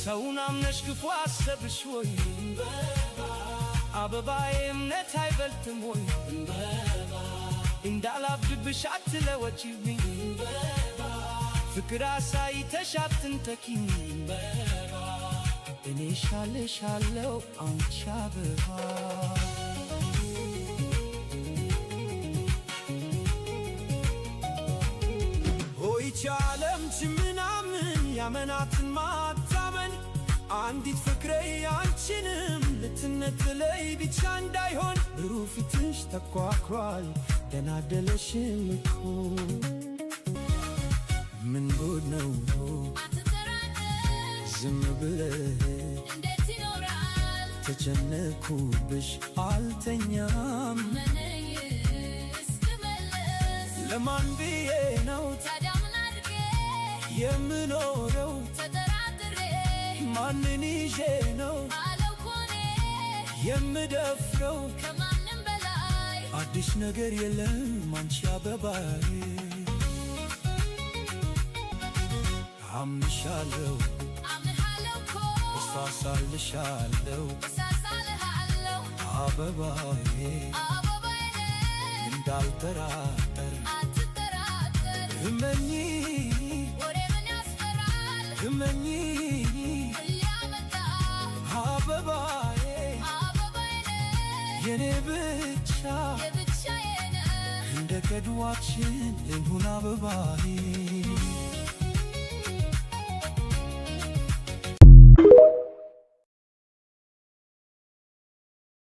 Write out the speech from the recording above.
ሰውን አምነሽ ክፉ አሰብሽ ወይ አበባዬ እምነት አይበልጥም ወይ እንዳላብድብሽ አትለወጪብኝ ፍቅር አሳይተሽ አትንተኪኝ እኔ ሻለሻለው አንቺ አበባ ሆይች ዓለም ምናምን ያመናትን ማታመን አንዲት ፍቅሬ አንቺንም ልትነጥለይ ብቻ እንዳይሆን ብሩህ ፊትሽ ተኳኳል ደናደለሽም እኮ ምን ጉድ ነው ዝም ብለህ እንዴት ይኖራል ተጨነኩብሽ አልተኛም ለማን ብዬ ነው ታዲያ ምን አድርጌ የምኖረው ተጠራጥሬ ማንን ይዤ ነው አለው ኮኔ የምደፍረው ከማንም በላይ አዲስ ነገር የለም አንቺ አበባዬ አምንሻለሁ እኮ እሳሳልሻለሁ አበባዬ እንዳልጠራጠር አትጠራጠር እመኚ ወሬ ምን ያስፈራል እመኚ ሊያመጣ አበባዬ የኔ ብቻ የብቻዬ እንደ ቀድዋችን እንሁን አበባዬ